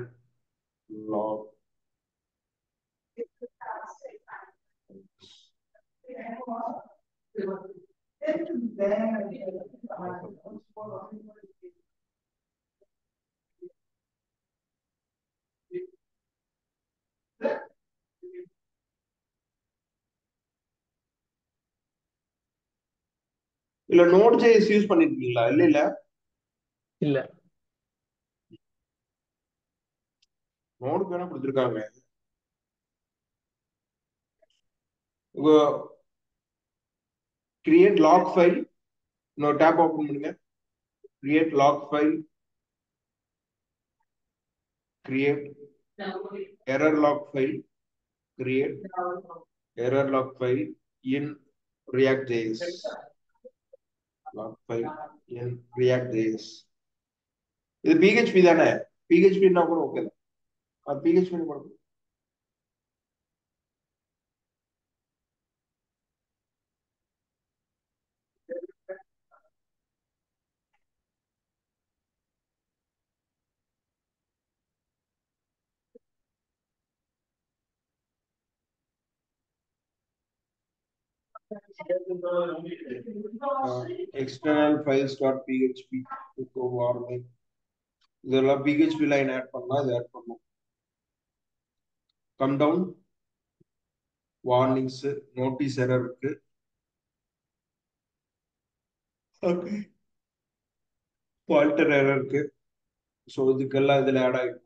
S1: லாக் இல்ல நோட் ஜேஎஸ் யூஸ் பண்ணிருக்கீங்களா? இல்ல இல்ல,
S2: இல்ல.
S1: நோடு வேணா கொடுத்துருக்காங்க. கிரியேட் லாக் ஃபைல், இன்னொரு டேப் ஓபன் பண்ணுங்க. Create log file, create error log file, create error log file in react JS, log file in react JS. இது பிஹெச்பி தானே? பிஹெச்பின்னா கூட ஓகே தான். அது பிஹெச்பி பண்ணுங்க. External files dot PHP warning, இதெல்லாம் பிஹெச்பி லைன் ஆட் பண்ணா இது ஆட் பண்ணும். Come down, warnings, notice error இருக்கு. ஓகே, ஃபால்டர் எரர் இருக்கு. ஸோ இதுக்கெல்லாம் இதுல ஆட் ஆகிடும்.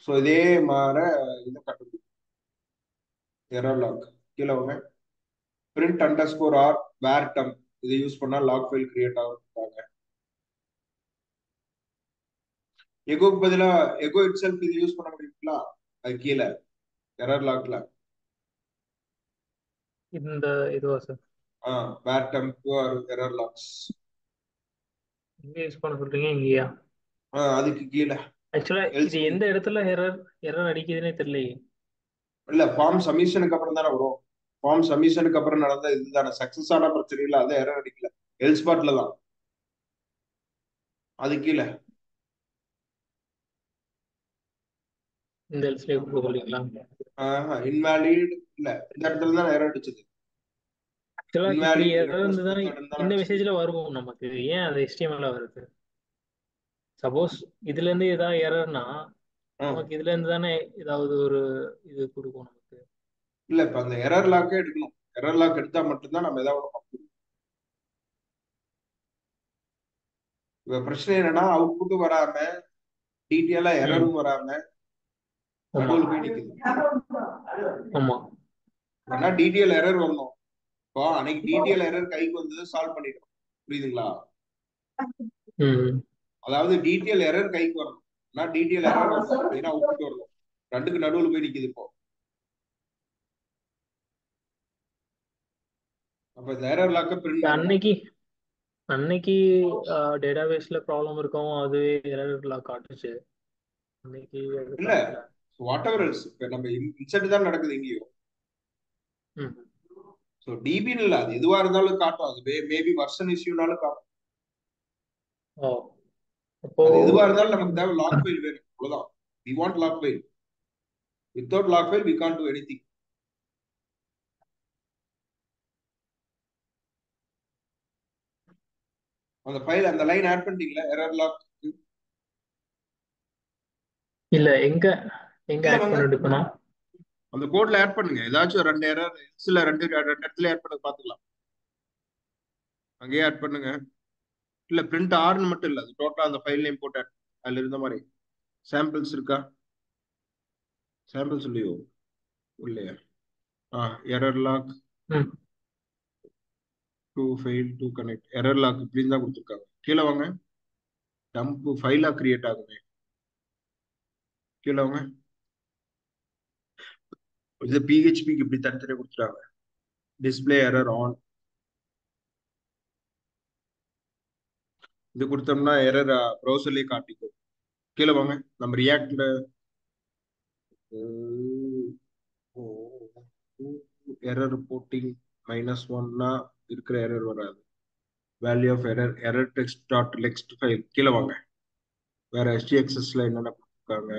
S1: ஸோ இதே மாதிரி இதை கட்டுது எரர் லாக். கீழே வாங்க. Print underscore R var dump, இதை யூஸ் பண்ணா லாக் ஃபைல் கிரியேட் ஆகுறாங்க. எகோக்கு பதிலா எகோ இட் செல்ஃப் இது யூஸ் பண்ண முடியுங்களா? அது கீழே எரர் லாக்ல
S2: இந்த இதுவா சார்?
S1: வேர் டம்ப் ஆர் எரர் லாக்ஸ்.
S2: எங்க யூஸ் பண்ண சொல்றீங்க? இங்கேயா?
S1: அதுக்கு கீழே
S2: ஆக்சுவலா இது
S1: எல்சிடி.
S2: எந்த இடத்துல எரர் எரர் அடிக்குதுன்னே தெரியலையே.
S1: இல்ல, ஃபார்ம் சப்மிஷனுக்கு அப்புறம் தானே வரும். ஃபார்ம் சப்மிஷனுக்கு அப்புறம் நடந்த இதுதானே சக்சஸ் ஆன பிரச்சனை இல்ல, அதை எரர் அடிக்கல, எல்ஸ்பாட்ல தான். அது கீழே
S2: இந்த எல்ஸ்ல கொடுக்குறீங்களா?
S1: இன்வாலிட் இல்ல, இந்த இடத்துல தான் எரர் அடிச்சது.
S2: ஆக்சுவலா இப்படி
S1: இன்வாலிட்
S2: எரர்
S1: ரெக்வஸ்ட்
S2: இருந்துதான்
S1: மெத்தட் தான்
S2: இந்த
S1: அடிச்சது.
S2: மெசேஜ்ல வரும் நமக்கு. ஏன் அது HTML வருது? சப்போஸ் இதுல இருந்து ஏதாவது எரர்னா நமக்கு இதுல இருந்து தானே ஏதாவது ஒரு இது கொடுக்கும் நமக்கு.
S1: இல்ல, இப்ப அந்த எரர் லாக்கே எடுக்கணும். எரர் லாக் எடுத்தா மட்டும்தான் நம்ம ஏதாவது பார்க்க முடியும். இப்ப பிரச்சனை என்னன்னா அவுட்புட்டும் வராம டீட்டெயிலா
S2: ம்.
S1: எரரும் வராம
S2: ஆமா.
S1: நடுவில் போய் நிக்குது.
S2: ஆமா.
S1: ஏன்னா டிடிஎல் எரர் வரணும். இப்போ அன்னைக்கு டிடிஎல் எரர் கைக்கு வந்தது சால்வ் பண்ணிட்டோம். புரியுதுங்களா?
S2: ம்.
S1: அதாவது டிடிஎல் எரர் கைக்கு வரணும், ஆனா டிடிஎல் எரர் வரணும் அப்படின்னா அவுட்புட் வரணும். ரெண்டுக்கு நடுவில் போய் நிக்குது இப்போ. அப்ப இந்த எரர் லாக்க பிரிண்ட் பண்ணணும்.
S2: அன்னைக்கு அன்னைக்கு டேட்டாபேஸ்ல ப்ராப்ளம் இருக்கும், அது எரர்ல காட்டுச்சு. அன்னைக்கு அது
S1: இல்ல
S2: காட்டல.
S1: வாட் எவர் எல்ஸ், இப்ப நம்ம இன்செட் தான் நடக்குது இங்கேயும்.
S2: ம்.
S1: ஸோ டிபின்னு இல்லை, அது எதுவா இருந்தாலும் காட்டும். அது மேபி வர்ஷன் இஷ்யூனாலும் காட்டும்.
S2: ஓ, அப்போ
S1: அது எதுவா இருந்தாலும் நமக்கு தேவை லாக் ஃபைல் வேணும், அவ்வளவுதான். We want log file. Without log file we can't do anything. அந்த ஃபைல் அந்த லைன் ஆட் பண்ணிட்டீங்களா, எரர் லாக்?
S2: இல்ல, எங்க எங்க
S1: இல்ல
S2: ஆட்
S1: வாங்க,
S2: பண்ணிட்டு இருக்கணும்?
S1: அந்த கோட்ல ஆட் பண்ணுங்க. ஏதாச்சும் ரெண்டு எரர் எல்ஸ்ல ரெண்டு ரெண்டு இடத்துல ஆட் பண்ண பாத்துக்கலாம். அங்கேயே ஆட் பண்ணுங்க. இல்ல பிரிண்ட் ஆர்னு மட்டும் இல்ல, அது டோட்டலா அந்த ஃபைல் நேம் போட்டு அதுல இருந்த மாதிரி சாம்பிள்ஸ் இருக்கா? சாம்பிள்ஸ் இல்லையோ? இல்லையா? எரர் லாக்
S2: ம்.
S1: To file to connect, error log இப்படின்னு தான் கொடுத்துருக்காங்க. கீழே வாங்க, டம்ப் ஃபைலா கிரியேட் ஆகுது. கீழே வாங்க, இது பிஹெச்பிக்கு இப்படி தனித்தனியாக கொடுத்துட்டாங்க. டிஸ்பிளே எரர் ஆன், இது கொடுத்தோம்னா எரர் ப்ரௌசர்லயே காட்டிக்கும். கீழே வாங்க, நம்ம ரியாக்ட்ல எரர் ரிப்போர்ட்டிங் -1னா இருக்கிற எரர் வராது. Value of error, error text dot next file. கீழே வாங்க, வேற HTXSல என்னென்ன கொடுத்துருக்காங்க.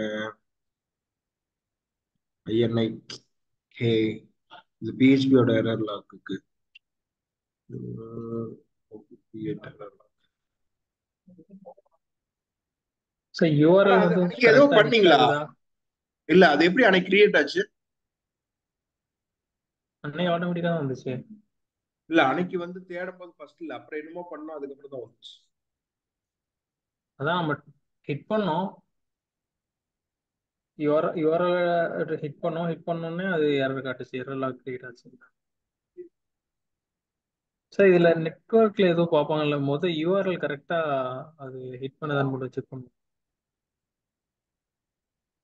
S1: INI ஹே, இது பிஹெச்பியோட எரர் லாக்கு.
S2: ஸோ யூஆர்எல்
S1: அது
S2: வந்து
S1: அன்னைக்கு ஏதோ
S2: கரெக்டா ஹிட்
S1: பண்ணீங்களா?
S2: ஆகுதா?
S1: இல்ல அது எப்படி அன்னைக்கு கிரியேட் ஆச்சு?
S2: அன்னைக்கு ஆட்டோமேட்டிக்கா தான் வந்துச்சு.
S1: இல்ல அன்னைக்கு வந்து தேடும் போது ஃபர்ஸ்ட் இல்ல, அப்புறம் என்னமோ பண்ணோம், அதுக்கப்புறம் தான் வந்துச்சு.
S2: அதான் நம்ம ஹிட் பண்ணோம், யூஆர்எல் ஹிட் பண்ணோன்னே அது எரர் காட்டுச்சு, எரர் லாக் கிரியேட் ஆச்சு. சார் இதுல நெட்வொர்க்ல ஏதோ பார்ப்பாங்கல்ல, யூஆர்எல் கரெக்டா அது ஹிட் பண்ணதான்னு கூட செக் பண்ணும்.